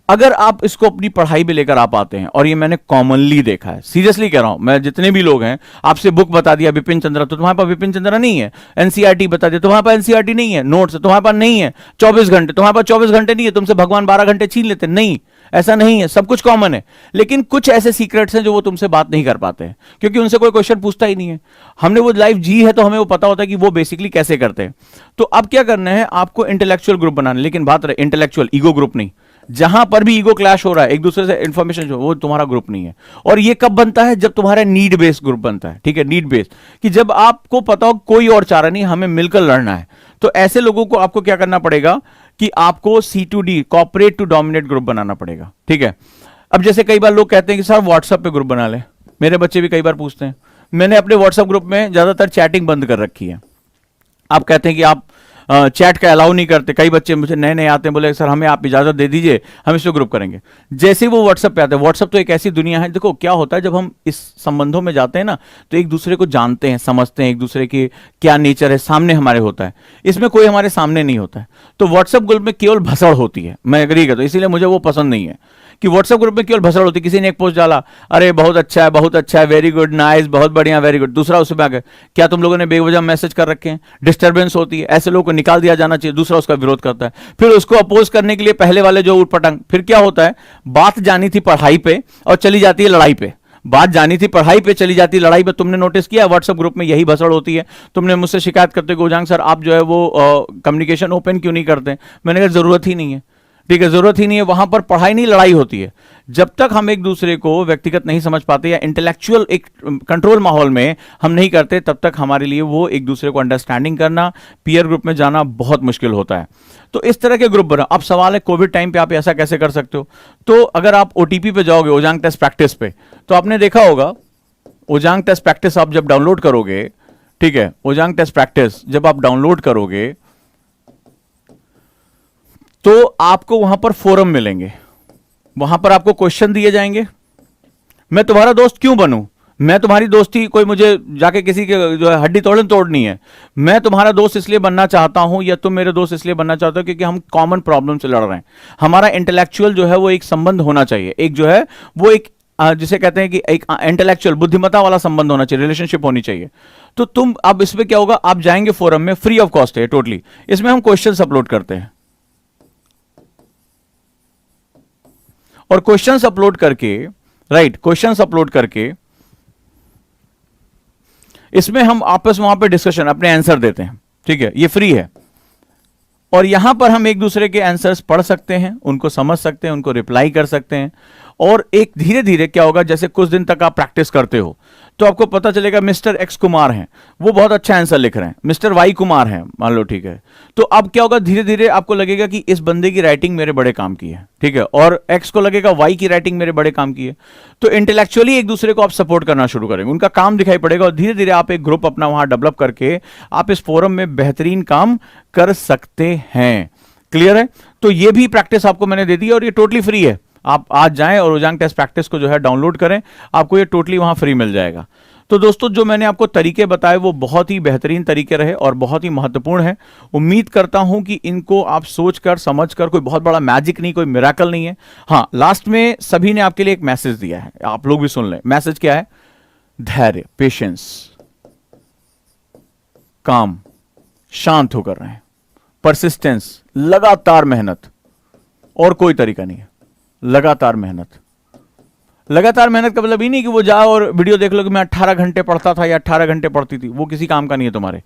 अगर आप इसको अपनी पढ़ाई में लेकर आप आते हैं, और ये मैंने कॉमनली देखा है, सीरियसली कह रहा हूं, मैं जितने भी लोग हैं, आपसे बुक बता दिया बिपिन चंद्रा, तो तुम्हारे पास बिपिन चंद्रा नहीं है। एनसीईआरटी बता दिया, तुम्हारे पास एनसीईआरटी नहीं है। नोट्स तुम्हारे पास नहीं है। 24 घंटे तुम्हारे पास 24 घंटे नहीं है, तुमसे भगवान 12 घंटे छीन लेते नहीं, ऐसा नहीं है, सब कुछ कॉमन है। लेकिन कुछ ऐसे सीक्रेट्स हैं जो वो तुमसे बात नहीं कर पाते हैं, क्योंकि उनसे कोई क्वेश्चन पूछता ही नहीं है। हमने वो लाइफ जी है, तो हमें वो पता होता है कि वो बेसिकली कैसे करते हैं। तो अब क्या करना है, आपको इंटेलेक्चुअल ग्रुप बनाना, लेकिन बात रहे इंटेलेक्चुअल, ईगो ग्रुप नहीं। जहां पर भी ईगो क्लैश हो रहा है, एक दूसरे से इंफॉर्मेशन जो, वो तुम्हारा ग्रुप नहीं है। और ये कब बनता है, जब तुम्हारा नीड बेस्ड ग्रुप बनता है। ठीक है, नीड बेस्ड, कि जब आपको पता हो कोई और चारा नहीं, हमें मिलकर लड़ना है। तो ऐसे लोगों को आपको क्या करना पड़ेगा कि आपको C2D, corporate to dominate group बनाना पड़ेगा। ठीक है, अब जैसे कई बार लोग कहते हैं कि सर व्हाट्सएप पे ग्रुप बना ले, मेरे बच्चे भी कई बार पूछते हैं। मैंने अपने व्हाट्सएप ग्रुप में ज्यादातर चैटिंग बंद कर रखी है। आप कहते हैं कि आप चैट का अलाउ नहीं करते, कई बच्चे मुझे नए नए आते हैं, बोले सर हमें आप इजाजत दे दीजिए, हम इसको ग्रुप करेंगे। जैसे ही वो व्हाट्सएप पे आते हैं, व्हाट्सएप तो एक ऐसी दुनिया है, देखो क्या होता है जब हम इस संबंधों में जाते हैं ना, तो एक दूसरे को जानते हैं, समझते हैं, एक दूसरे की क्या नेचर है, सामने हमारे होता है। इसमें कोई हमारे सामने नहीं होता है। तो व्हाट्सएप ग्रुप में केवल भसड़ होती है, मैं एग्री करता हूं, इसीलिए मुझे वो पसंद नहीं है कि व्हाट्सएप ग्रुप में केवल भसड़ होती है। किसी ने एक पोस्ट डाला, अरे बहुत अच्छा है, बहुत अच्छा है, वेरी गुड, नाइस, बहुत बढ़िया, वेरी गुड। दूसरा उसमें आगे, क्या तुम लोगों ने बेवजह मैसेज कर रखे हैं, डिस्टर्बेंस होती है, ऐसे लोगों को निकाल दिया जाना चाहिए। दूसरा उसका विरोध करता है, फिर उसको अपोज करने के लिए पहले वाले जो उटपटांग। फिर क्या होता है, बात जानी थी पढ़ाई पे और चली जाती है लड़ाई पे, बात जानी थी पढ़ाई पे चली जाती है लड़ाई पे। तुमने नोटिस किया व्हाट्सएप ग्रुप में यही भसड़ होती है। तुमने मुझसे शिकायत करते हो उजांग सर आप जो है वो कम्युनिकेशन ओपन क्यों नहीं करते, मैंने कहा जरूरत ही नहीं है। ठीक है, जरूरत ही नहीं है, वहां पर पढ़ाई नहीं लड़ाई होती है। जब तक हम एक दूसरे को व्यक्तिगत नहीं समझ पाते या इंटेलेक्चुअल एक कंट्रोल माहौल में हम नहीं करते, तब तक हमारे लिए वो एक दूसरे को अंडरस्टैंडिंग करना, पीयर ग्रुप में जाना बहुत मुश्किल होता है। तो इस तरह के ग्रुप बना। अब सवाल है कोविड टाइम पे आप ऐसा कैसे कर सकते हो। तो अगर आप OTP पे जाओगे, ओजांग टेस्ट प्रैक्टिस पे, तो आपने देखा होगा ओजांग टेस्ट प्रैक्टिस आप जब डाउनलोड करोगे, ठीक है, ओजांग टेस्ट प्रैक्टिस जब आप डाउनलोड करोगे तो आपको वहां पर फोरम मिलेंगे, वहां पर आपको क्वेश्चन दिए जाएंगे। मैं तुम्हारा दोस्त क्यों बनूं, मैं तुम्हारी दोस्ती कोई मुझे जाके किसी के जो है हड्डी तोड़नी है। मैं तुम्हारा दोस्त इसलिए बनना चाहता हूं या तुम मेरे दोस्त इसलिए बनना चाहते हो क्योंकि हम कॉमन प्रॉब्लम से लड़ रहे हैं। हमारा इंटेलेक्चुअल जो है वो एक संबंध होना चाहिए, एक जो है वो एक जिसे कहते हैं कि एक इंटेलेक्चुअल बुद्धिमत्ता वाला संबंध होना चाहिए, रिलेशनशिप होनी चाहिए। तो तुम अब इसमें क्या होगा, आप जाएंगे फोरम में, फ्री ऑफ कॉस्ट है टोटली। इसमें हम क्वेश्चंस अपलोड करते हैं और क्वेश्चंस अपलोड करके, राइट, क्वेश्चंस अपलोड करके इसमें हम आपस में वहां पे डिस्कशन, अपने आंसर देते हैं। ठीक है, ये फ्री है और यहां पर हम एक दूसरे के आंसर्स पढ़ सकते हैं, उनको समझ सकते हैं, उनको रिप्लाई कर सकते हैं। और एक धीरे धीरे क्या होगा, जैसे कुछ दिन तक आप प्रैक्टिस करते हो तो आपको पता चलेगा मिस्टर एक्स कुमार हैं, वो बहुत अच्छा आंसर लिख रहे हैं, मिस्टर वाई कुमार हैं मान लो, ठीक है। तो अब क्या होगा, धीरे धीरे आपको लगेगा कि इस बंदे की राइटिंग मेरे बड़े काम की है, ठीक है, और एक्स को लगेगा वाई की राइटिंग मेरे बड़े काम की है। तो इंटेलेक्चुअली एक दूसरे को आप सपोर्ट करना शुरू करेंगे, उनका काम दिखाई पड़ेगा और धीरे धीरे आप एक ग्रुप अपना वहां डेवलप करके आप इस फोरम में बेहतरीन काम कर सकते हैं। क्लियर है। तो ये भी प्रैक्टिस आपको मैंने दे दी और ये टोटली फ्री है। आप आज जाएं और ओजांग टेस्ट प्रैक्टिस को जो है डाउनलोड करें, आपको ये टोटली वहां फ्री मिल जाएगा। तो दोस्तों जो मैंने आपको तरीके बताए वो बहुत ही बेहतरीन तरीके रहे और बहुत ही महत्वपूर्ण है। उम्मीद करता हूं कि इनको आप सोचकर समझकर, कोई बहुत बड़ा मैजिक नहीं, कोई मिराकल नहीं है। हाँ, लास्ट में सभी ने आपके लिए एक मैसेज दिया है, आप लोग भी सुन लें। मैसेज क्या है? धैर्य, पेशेंस, काम, शांत होकर रहें, परसिस्टेंस, लगातार मेहनत, और कोई तरीका नहीं है। लगातार मेहनत। लगातार मेहनत का मतलब ही नहीं कि वो जाओ और वीडियो देख लो कि मैं 18 घंटे पढ़ता था या 18 घंटे पढ़ती थी, वो किसी काम का नहीं है तुम्हारे।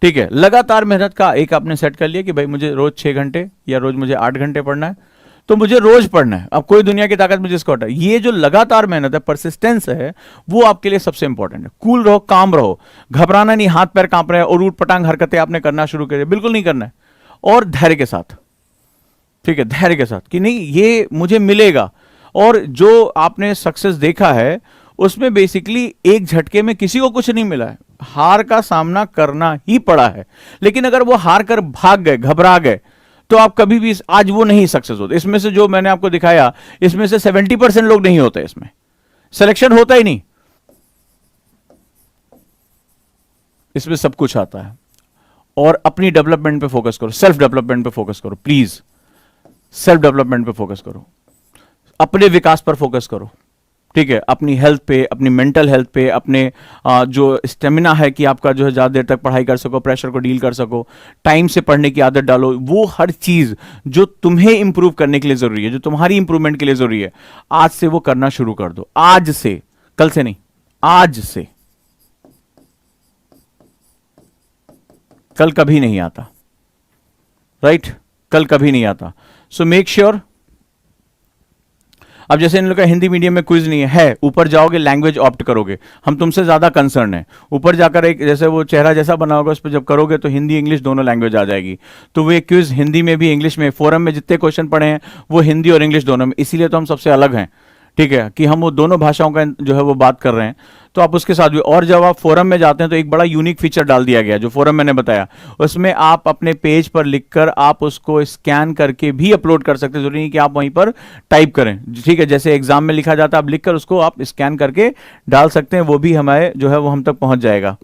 ठीक है, लगातार मेहनत का एक आपने सेट कर लिया कि भाई मुझे रोज 6 घंटे या रोज मुझे 8 घंटे पढ़ना है, तो मुझे रोज पढ़ना है। अब कोई दुनिया की ताकत मुझे इसको हटा, ये जो लगातार मेहनत है, परसिस्टेंस है, वो आपके लिए सबसे इंपॉर्टेंट है। कूल रहो, काम रहो, घबराना नहीं, हाथ पैर कांप रहे हैं और ऊट पटांग हरकतें आपने करना शुरू कर, बिल्कुल नहीं करना है। और धैर्य के साथ, ठीक है, धैर्य के साथ कि नहीं ये मुझे मिलेगा। और जो आपने सक्सेस देखा है उसमें बेसिकली एक झटके में किसी को कुछ नहीं मिला है, हार का सामना करना ही पड़ा है। लेकिन अगर वो हार कर भाग गए, घबरा गए, तो आप कभी भी आज वो नहीं सक्सेस होते। इसमें से जो मैंने आपको दिखाया, इसमें से 70% लोग नहीं होते, इसमें सिलेक्शन होता ही नहीं। इसमें सब कुछ आता है। और अपनी डेवलपमेंट पे फोकस करो, सेल्फ डेवलपमेंट पे फोकस करो, प्लीज सेल्फ डेवलपमेंट पे फोकस करो। अपने विकास पर फोकस करो, ठीक है, अपनी हेल्थ पे, अपनी मेंटल हेल्थ पे, अपने जो स्टेमिना है कि आपका जो है ज़्यादा देर तक पढ़ाई कर सको, प्रेशर को डील कर सको, टाइम से पढ़ने की आदत डालो। वो हर चीज़ जो तुम्हें इंप्रूव करने के लिए ज़रूरी है, जो तुम्हारी इंप्रूवमेंट के लिए ज़रूरी है, आज से वो करना शुरू कर दो। आज से, कल से नहीं, आज से। कल कभी नहीं आता, राइट? कल कभी नहीं आता। So make sure. अब जैसे इन लोग का हिंदी मीडियम में क्विज नहीं है, ऊपर जाओगे लैंग्वेज ऑप्ट करोगे, हम तुमसे ज्यादा कंसर्न है। ऊपर जाकर एक जैसे वो चेहरा जैसा बना होगा, उस पर जब करोगे तो हिंदी इंग्लिश दोनों लैंग्वेज आ जाएगी। तो वो क्विज हिंदी में भी इंग्लिश में, फोरम में जितने क्वेश्चन पढ़े हैं वो हिंदी और इंग्लिश दोनों में, इसीलिए तो हम सबसे अलग हैं, ठीक है, कि हम वो दोनों भाषाओं का जो है वो बात कर रहे हैं। तो आप उसके साथ भी, और जब आप फोरम में जाते हैं तो एक बड़ा यूनिक फीचर डाल दिया गया, जो फोरम मैंने बताया, उसमें आप अपने पेज पर लिखकर आप उसको स्कैन करके भी अपलोड कर सकते हैं। जरूरी नहीं कि आप वहीं पर टाइप करें, ठीक है, जैसे एग्जाम में लिखा जाता है, आप लिखकर उसको आप स्कैन करके डाल सकते हैं, वो भी हमारे जो है वो हम तक पहुंच जाएगा।